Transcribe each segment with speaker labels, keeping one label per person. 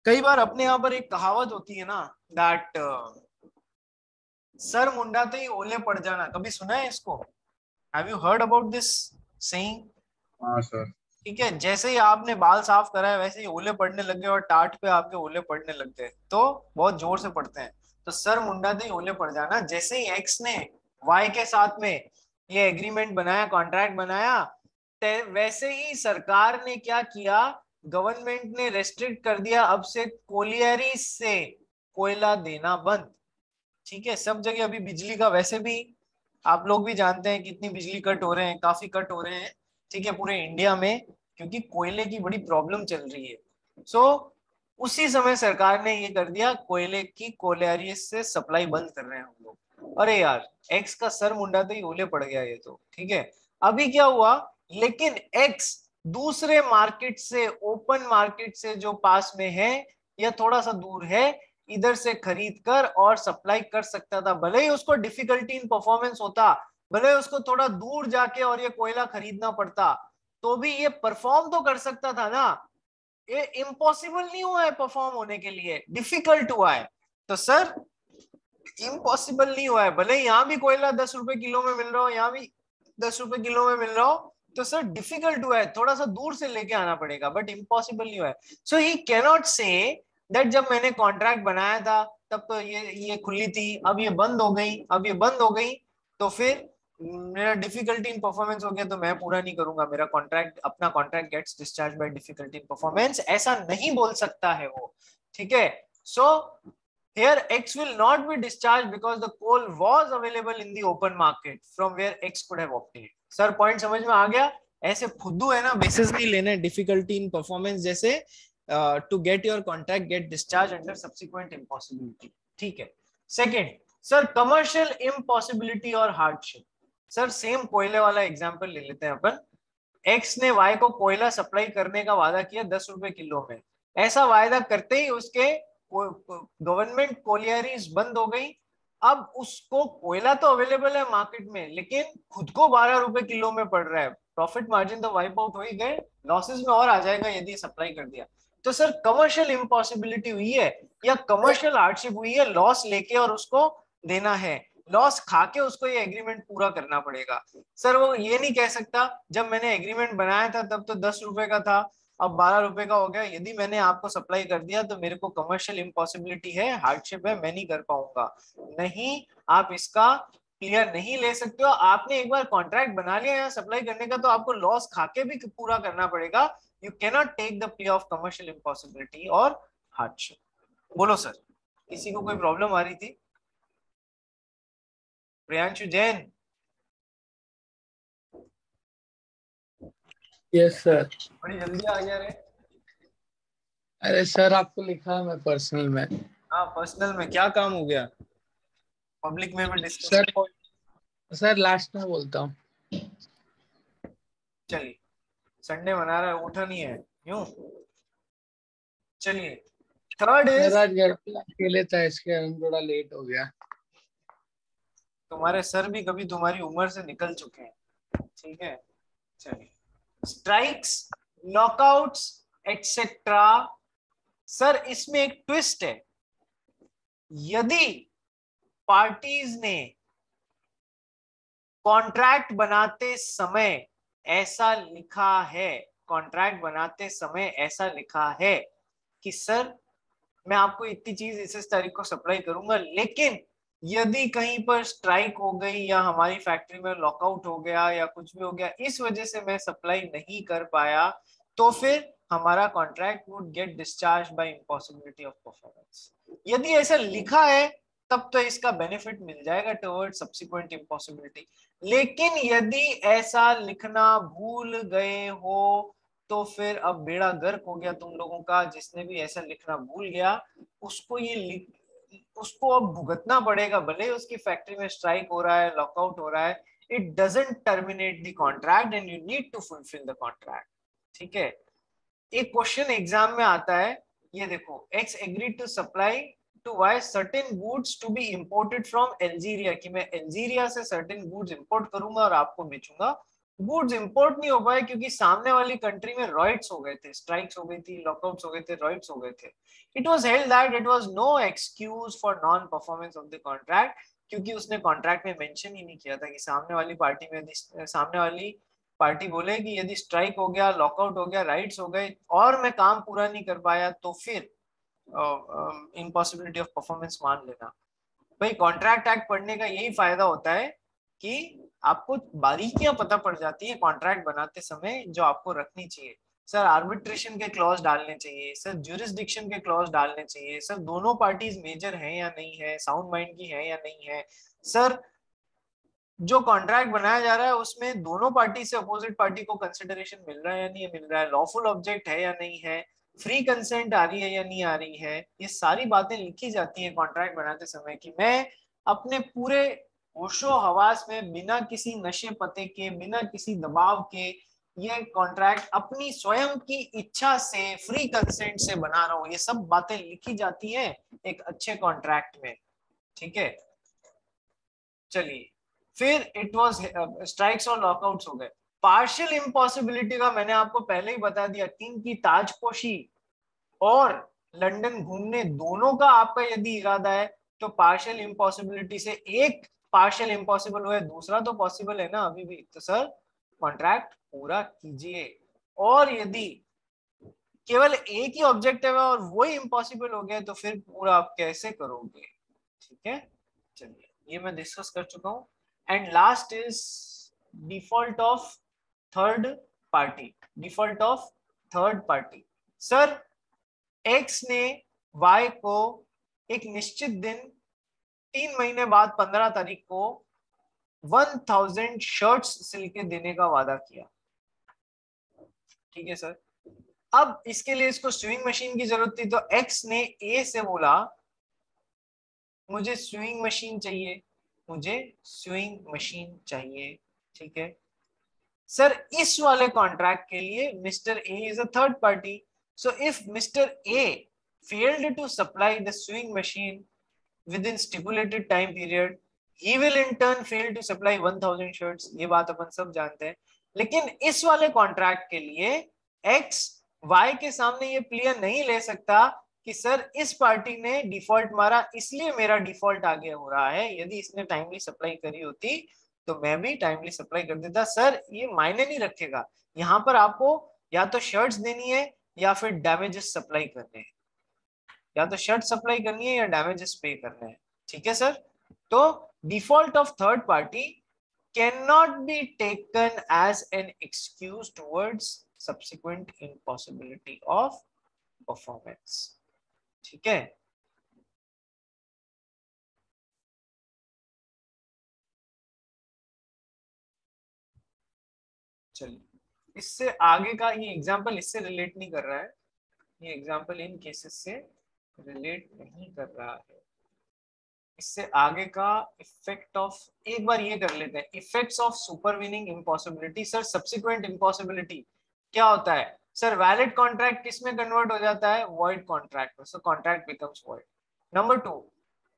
Speaker 1: कई बार अपने यहाँ पर एक कहावत होती है ना, दैट सर मुंडाते ही ओले पड़ जाना। कभी सुना है इसको? Have you heard about this saying?
Speaker 2: हाँ सर।
Speaker 1: ठीक है, जैसे ही आपने बाल साफ करा है वैसे ही ओले पड़ने लग गए और टाट पे आपके ओले पड़ने लग गए, तो बहुत जोर से पड़ते हैं। तो सर मुंडाते ही ओले पड़ जाना। जैसे ही एक्स ने वाई के साथ में ये एग्रीमेंट बनाया, कॉन्ट्रैक्ट बनाया, वैसे ही सरकार ने क्या किया, गवर्नमेंट ने रेस्ट्रिक्ट कर दिया, अब से कोलियरी से कोयला देना बंद। ठीक है, सब जगह अभी बिजली का वैसे भी आप लोग भी जानते हैं कितनी बिजली कट हो रहे हैं, काफी कट हो रहे हैं। ठीक है, पूरे इंडिया में, क्योंकि कोयले की बड़ी प्रॉब्लम चल रही है। सो उसी समय सरकार ने ये कर दिया, कोयले की कोलियरी से सप्लाई बंद कर रहे हैं हम लोग। अरे यार, एक्स का सर मुंडा तो ही ओले पड़ गया ये तो। ठीक है, अभी क्या हुआ, लेकिन एक्स दूसरे मार्केट से, ओपन मार्केट से जो पास में है या थोड़ा सा दूर है, इधर से खरीद कर और सप्लाई कर सकता था। भले ही उसको डिफिकल्टी इन परफॉर्मेंस होता, भले ही उसको थोड़ा दूर जाके और ये कोयला खरीदना पड़ता, तो भी ये परफॉर्म तो कर सकता था ना। ये इम्पॉसिबल नहीं हुआ है परफॉर्म होने के लिए, डिफिकल्ट हुआ है। तो सर इम्पॉसिबल नहीं हुआ है, भले यहाँ भी कोयला 10 रुपए किलो में मिल रहा हो, यहाँ भी 10 रुपए किलो में मिल रहा हो, तो सर डिफिकल्ट हुआ है, थोड़ा सा दूर से लेके आना पड़ेगा, बट इम्पॉसिबल नहीं हुआ है। सो ही कैनॉट से दैट जब मैंने कॉन्ट्रैक्ट बनाया था तब तो ये खुली थी, अब ये बंद हो गई, अब ये बंद हो गई, तो फिर मेरा डिफिकल्टी इन परफॉर्मेंस हो गया, तो मैं पूरा नहीं करूंगा मेरा कॉन्ट्रैक्ट, अपना contract gets discharge by difficulty in performance, ऐसा नहीं बोल सकता है वो। ठीक है, so here X will not be discharged because the coal was available in the open market from where X could have obtained. Sir point समझ में आ गया? ऐसे फुद्दू है ना, बेसिस नहीं लेने डिफिकल्टी इन परफॉर्मेंस जैसे, to get your contract get discharge under subsequent impossibility. ठीक है। सेकंड, सर कमर्शियल इम्पॉसिबिलिटी और हार्डशिप। सर सेम कोयले वाला एग्जांपल ले लेते हैं अपन। एक्स ने वाई को कोयला सप्लाई करने का वादा किया 10 रुपए किलो में। ऐसा वायदा करते ही उसके गवर्नमेंट कोलियरीज बंद हो गई। अब उसको कोयला तो अवेलेबल है मार्केट में, लेकिन खुद को 12 रुपए किलो में पड़ रहा है। प्रॉफिट मार्जिन तो वाइप आउट हो ही गए, लॉसेस में और आ जाएगा यदि सप्लाई कर दिया। तो सर कमर्शियल इम्पॉसिबिलिटी हुई है या कमर्शियल हार्डशिप हुई है, लॉस लेके और उसको देना है, लॉस खा के उसको ये एग्रीमेंट पूरा करना पड़ेगा। सर वो ये नहीं कह सकता जब मैंने एग्रीमेंट बनाया था तब तो 10 रुपए का था, अब 12 रुपए का हो गया, यदि मैंने आपको सप्लाई कर दिया तो मेरे को कमर्शियल इम्पॉसिबिलिटी है, हार्डशिप है, मैं नहीं कर पाऊंगा। नहीं, आप इसका क्लियर नहीं ले सकते हो। आपने एक बार कॉन्ट्रैक्ट बना लिया यहाँ सप्लाई करने का, तो आपको लॉस खा के भी पूरा करना पड़ेगा। You cannot take the plea of commercial impossibility और हार्डशिप। बोलो सर, किसी को कोई प्रॉब्लम आ रही थी? प्रियांशु जैन।
Speaker 3: Yes sir.
Speaker 1: बड़ी जल्दी आ गया रे।
Speaker 3: अरे सर आपको लिखा है मैं पर्सनल में।
Speaker 1: हाँ, पर्सनल में क्या काम हो गया? पब्लिक में भी डिस्कस।
Speaker 3: सर सर लास्ट में बोलता हूँ।
Speaker 1: चलिए, संडे मना रहा है, उठा नहीं है यूं। चलिए, थर्ड
Speaker 3: सर
Speaker 1: इज,
Speaker 3: आज घर पे अकेले था इसके कारण थोड़ा लेट हो गया।
Speaker 1: तुम्हारे सर भी कभी तुम्हारी उम्र से निकल चुके हैं। ठीक है, चलिए, स्ट्राइक्स, लॉकआउट्स, एटसेट्रा। सर इसमें एक ट्विस्ट है। यदि पार्टीज ने कॉन्ट्रैक्ट बनाते समय ऐसा लिखा है, कॉन्ट्रैक्ट बनाते समय ऐसा लिखा है कि सर मैं आपको इतनी चीज इस तारीख को सप्लाई करूंगा, लेकिन यदि कहीं पर स्ट्राइक हो गई या हमारी फैक्ट्री में लॉकआउट हो गया या कुछ भी हो गया, इस वजह से मैं सप्लाई नहीं कर पाया, तो फिर हमारा contract would get discharge by impossibility of performance. यदि ऐसा लिखा है तब तो इसका बेनिफिट मिल जाएगा टुवर्ड सब्सिक्वेंट इम्पॉसिबिलिटी। लेकिन यदि ऐसा लिखना भूल गए हो तो फिर अब बेड़ा गर्क हो गया तुम लोगों का। जिसने भी ऐसा लिखना भूल गया उसको उसको अब भुगतना पड़ेगा, भले ही उसकी फैक्ट्री में स्ट्राइक हो रहा है, लॉकआउट हो रहा है। It doesn't terminate the contract and you need to fulfil the contract. ठीक है, एक क्वेश्चन एग्जाम में आता है, ये देखो, X agree to supply to Y certain goods to be imported from Algeria, कि मैं अल्जीरिया से सर्टेन गुड्स इंपोर्ट करूंगा और आपको बेचूंगा। गुड्स इंपोर्ट नहीं हो पाए क्योंकि सामने वाली कंट्री में रॉइट्स हो गए थे, स्ट्राइक्स हो गई थी, लॉकआउट्स हो गए थे, रॉइट्स हो गए थे। It was held that it was no excuse for non performance of the contract, क्योंकि उसने कॉन्ट्रैक्ट में मेंशन ही नहीं किया था कि सामने वाली पार्टी में यदि सामने वाली पार्टी बोले कि यदि स्ट्राइक हो गया, लॉकआउट हो गया, राइट्स हो गए और मैं काम पूरा नहीं कर पाया तो फिर इम्पॉसिबिलिटी ऑफ परफॉर्मेंस मान लेना। भाई कॉन्ट्रैक्ट एक्ट पढ़ने का यही फायदा होता है कि आपको बारीकियां पता पड़ जाती है कॉन्ट्रैक्ट बनाते समय जो आपको रखनी चाहिए। सर आर्बिट्रेशन के क्लॉज डालने चाहिए, सर ज्यूरिसडिक्शन के क्लॉज डालने चाहिए, सर दोनों पार्टीज मेजर हैं या नहीं है, साउंड माइंड की है या नहीं है, सर जो कॉन्ट्रैक्ट बनाया जा रहा है उसमें दोनों पार्टी से अपोजिट पार्टी को कंसिडरेशन मिल रहा है या नहीं मिल रहा है, लॉफुल ऑब्जेक्ट है या नहीं है, फ्री कंसेंट आ रही है या नहीं आ रही है, ये सारी बातें लिखी जाती है कॉन्ट्रैक्ट बनाते समय कि मैं अपने पूरे होशो हवास में बिना किसी नशे पते के, बिना किसी दबाव के ये कॉन्ट्रैक्ट अपनी स्वयं की इच्छा से, फ्री कंसेंट से बना रहा हूं। ये सब बातें लिखी जाती है एक अच्छे कॉन्ट्रैक्ट में। ठीक है, चलिए फिर इट वाज स्ट्राइक्स और लॉकआउट्स हो गए। पार्शियल इम्पॉसिबिलिटी का मैंने आपको पहले ही बता दिया, किंग की ताजपोशी और लंदन घूमने दोनों का आपका यदि इरादा है तो पार्शियल इम्पॉसिबिलिटी से एक पार्शियल इम्पॉसिबल हुआ है, दूसरा तो पॉसिबल है ना अभी भी, तो सर कॉन्ट्रैक्ट पूरा कीजिए। और यदि केवल एक ही ऑब्जेक्टिव है और वो ही इम्पॉसिबल हो गया तो फिर पूरा आप कैसे करोगे। ठीक है, चलिए ये मैं डिस्कस कर चुका हूं। And last is default of third party. Default of third party, sir x ने वाई को एक निश्चित दिन 3 महीने बाद 15 तारीख को 1000 शर्ट्स सिल के देने का वादा किया। ठीक है सर, अब इसके लिए इसको स्विंग मशीन की जरूरत थी तो एक्स ने ए से बोला मुझे स्विंग मशीन चाहिए, मुझे स्विंग मशीन चाहिए। ठीक है सर, इस वाले कॉन्ट्रैक्ट के लिए mister A is a third party, so if mister A failed to supply the sewing machine within stipulated time period, he will in turn fail to supply 1000 shirts। ये बात अपन सब जानते हैं। लेकिन इस वाले कॉन्ट्रैक्ट के लिए एक्स वाई के सामने ये प्ले नहीं ले सकता कि सर इस पार्टी ने डिफॉल्ट मारा इसलिए मेरा डिफॉल्ट आगे हो रहा है, यदि इसने टाइमली सप्लाई करी होती तो मैं भी टाइमली सप्लाई कर देता। सर ये मायने नहीं रखेगा, यहाँ पर आपको या तो शर्ट्स देनी है या फिर डैमेजेस सप्लाई करने हैं, या तो शर्ट सप्लाई करनी है या डैमेजेस पे करने हैं। ठीक है सर, तो default of third party can not be taken as an excuse towards subsequent impossibility of performance. ठीक है, चलिए इससे आगे का ये एग्जांपल इससे रिलेट नहीं कर रहा है, ये एग्जांपल इन केसेस से रिलेट नहीं कर रहा है। इससे आगे का इफेक्ट ऑफ एक बार ये कर लेते हैं, effects of supervening impossibility. Sir subsequent impossibility क्या होता है? सर वैलिड कॉन्ट्रैक्ट किस में कन्वर्ट हो जाता है? वॉइड कॉन्ट्रैक्ट में। So contract becomes void. Number 2,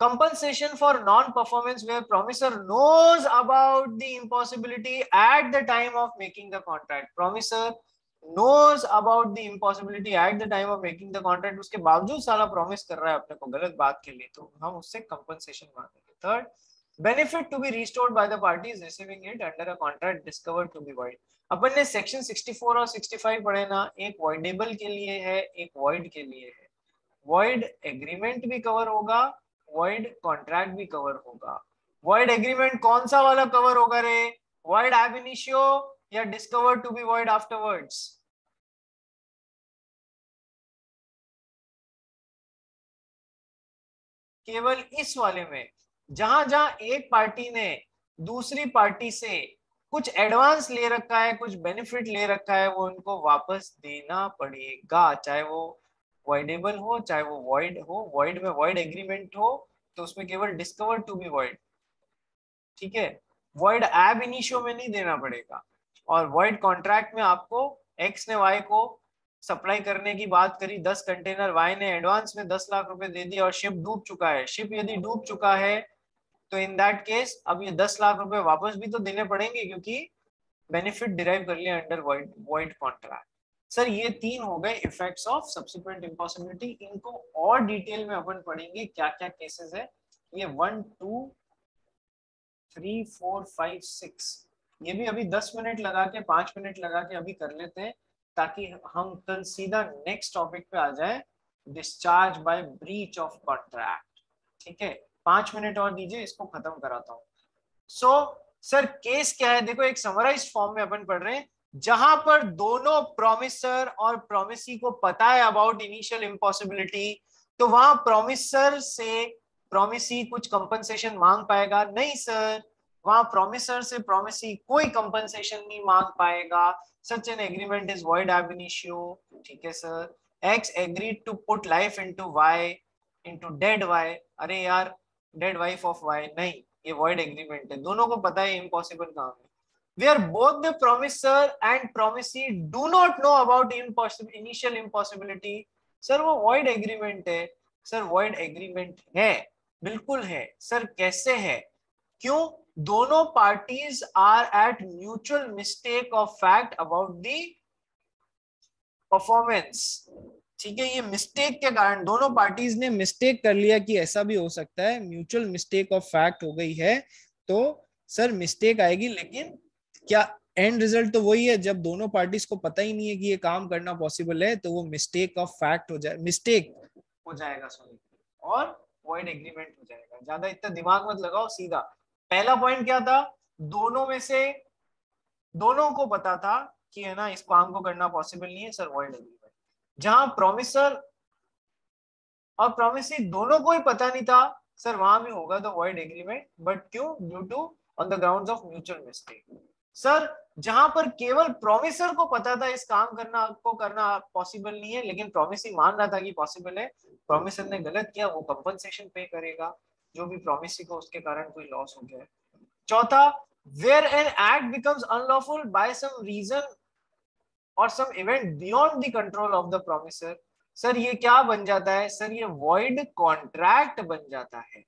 Speaker 1: compensation for non-performance where promisor knows about the impossibility at the time of making the contract। promisor knows about the impossibility at the time of making the contract, उसके बावजूद साला promise कर रहा है अपने को गलत बात के लिए, तो हम उससे कंपनसेशन मांगेंगे। Third, benefit to be restored by the parties receiving it under a contract discovered to be void. अपन ने सेक्शन 64 और 65 पढ़े ना, एक वॉइडेबल के लिए है, एक वॉइड के लिए है। वॉइड एग्रीमेंट भी कवर होगा, वॉइड कॉन्ट्रैक्ट भी कवर होगा। वॉइड एग्रीमेंट कौन सा वाला कवर होगा रे? वॉइड एब इनिशियो या discover to be void afterwards? केवल इस वाले में जहां जहां एक पार्टी ने दूसरी पार्टी से कुछ एडवांस ले रखा है, कुछ बेनिफिट ले रखा है, वो उनको वापस देना पड़ेगा, चाहे वो वॉइडेबल हो चाहे वो वॉइड हो। वॉइड में वॉइड एग्रीमेंट हो तो उसमें केवल डिस्कवर टू बी वॉइड। ठीक है, वॉइड एब इनिशियो में नहीं देना पड़ेगा। और वॉइड कॉन्ट्रैक्ट में आपको एक्स ने वाई को सप्लाई करने की बात करी 10 कंटेनर, वाई ने एडवांस में 10 लाख रुपए दे दिया और शिप डूब चुका है। शिप यदि डूब चुका है तो इन दैट केस अब ये 10 लाख रुपए वापस भी तो देने पड़ेंगे, क्योंकि बेनिफिट डिराइव कर लिया अंडर वॉइड कॉन्ट्रैक्ट। सर ये 3 हो गए इफेक्ट्स ऑफ सब्सिक्वेंट इम्पॉसिबिलिटी। इनको और डिटेल में अपन पढ़ेंगे क्या क्या केसेस है। ये 1 2 3 4 5 6 ये भी अभी 10 मिनट लगा के 5 मिनट लगा के अभी कर लेते हैं, ताकि हम कल सीधा नेक्स्ट टॉपिक पे आ जाए, discharge by breach of contract. ठीक है, 5 मिनट और दीजिए, इसको खत्म कराता हूँ। सो सर केस क्या है, देखो एक समराइज्ड फॉर्म में अपन पढ़ रहे हैं, जहां पर दोनों प्रोमिसर और प्रोमिसी को पता है अबाउट इनिशियल इम्पॉसिबिलिटी, तो वहां प्रोमिसर से प्रोमिसी कुछ कंपनसेशन मांग पाएगा? नहीं सर, वहां प्रोमिसर से प्रोमिसी कोई कंपनसेशन नहीं मांग पाएगा। Such an agreement is void ab initio। ठीक है sir, X agreed to put life into Y into dead Y. अरे यार, डेड वाइफ ऑफ वाई नहीं, ये वॉइड एग्रीमेंट है, दोनों को पता है इम्पॉसिबल काम है। Where both the promisor and promisee do not know about initial impossibility, sir वो void agreement है। सर void agreement है, बिल्कुल है सर। कैसे है? क्यों? दोनों parties are at mutual mistake of fact about the performance. ठीक है, ये मिस्टेक के कारण दोनों पार्टीज ने मिस्टेक कर लिया कि ऐसा भी हो सकता है, म्यूचुअल मिस्टेक ऑफ फैक्ट हो गई है। तो सर मिस्टेक आएगी, लेकिन क्या एंड रिजल्ट तो वही है, जब दोनों पार्टीज को पता ही नहीं है कि ये काम करना पॉसिबल है, तो वो मिस्टेक ऑफ फैक्ट हो जाए, मिस्टेक हो जाएगा सॉरी, और वॉइड एग्रीमेंट हो जाएगा। ज्यादा इतना दिमाग मत लगाओ, सीधा पहला पॉइंट क्या था, दोनों में से दोनों को पता था कि है ना इस काम को करना पॉसिबल नहीं है, सर वॉइड एग्रीमेंट। जहां प्रोमिसर और प्रोमिसी दोनों को ही पता नहीं था, सर वहां भी होगा तो वॉइड एग्रीमेंट। बट क्यों? Due to on the grounds of mutual mistake. Sir जहां पर केवल प्रोमिसर को पता था इस काम करना पॉसिबल नहीं है, लेकिन प्रोमिसी मान रहा था कि पॉसिबल है, प्रोमिसर ने गलत किया, वो कंपनसेशन पे करेगा जो भी प्रोमिसी को उसके कारण कोई लॉस हो गया। चौथा, where an act becomes unlawful by some reason और some event beyond the control of the promisor. Sir ये क्या बन जाता है? सर ये वॉइड कॉन्ट्रैक्ट बन जाता है।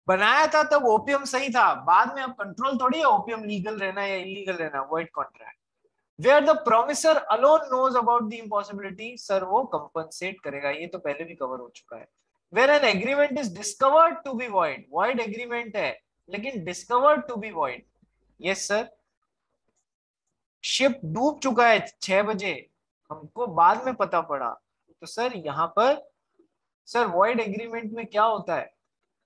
Speaker 1: बनाया था तब ओपीएम सही था, बाद में अब कंट्रोल थोड़ी है ओपीएम लीगल रहना या इलीगल रहना। Void contract where the promisor alone knows about the impossibility, sir वो कंपनसेट करेगा, ये तो पहले भी कवर हो चुका है। Where an agreement is discovered to be void, void agreement है लेकिन discovered to be void. Yes sir, ship डूब चुका है 6 बजे, हमको बाद में पता पड़ा, तो सर यहाँ पर सर वॉइड एग्रीमेंट में क्या होता है?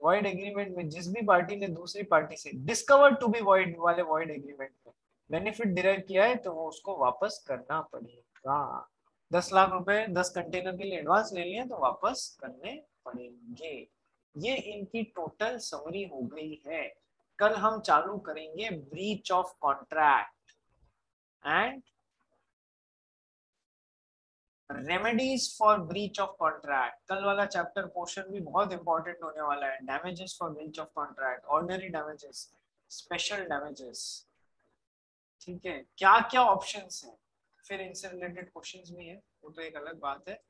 Speaker 1: वॉइड एग्रीमेंट में जिस भी पार्टी ने दूसरी पार्टी से डिस्कवर टू बी वॉइड वाले वॉइड एग्रीमेंट में बेनिफिट डिराइव किया है, तो वो उसको वापस करना पड़ेगा। 10 लाख रुपए 10 कंटेनर के लिए एडवांस ले लिए तो वापस करने पड़ेंगे। ये इनकी टोटल समरी हो गई है। कल हम चालू करेंगे breach of contract and remedies for breach of contract. कल वाला चैप्टर पोर्शन भी बहुत इंपॉर्टेंट होने वाला है। Damages for breach of contract, ordinary damages, special damages. ठीक है, क्या क्या ऑप्शंस हैं, फिर इनसे रिलेटेड क्वेश्चंस भी हैं, वो तो एक अलग बात है।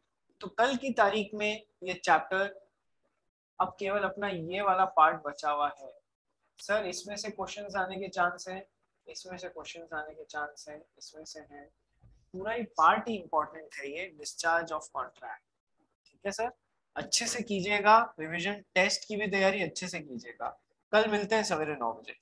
Speaker 1: तो कल की तारीख में ये चैप्टर, अब केवल अपना ये वाला पार्ट बचा हुआ है। सर इसमें से क्वेश्चंस आने के चांस है, इसमें से क्वेश्चंस आने के चांस है, इसमें से है, पूरा ही पार्ट ही इंपॉर्टेंट है ये डिस्चार्ज ऑफ कॉन्ट्रैक्ट। ठीक है सर, अच्छे से कीजिएगा रिवीजन, टेस्ट की भी तैयारी अच्छे से कीजिएगा। कल मिलते हैं सवेरे 9 बजे।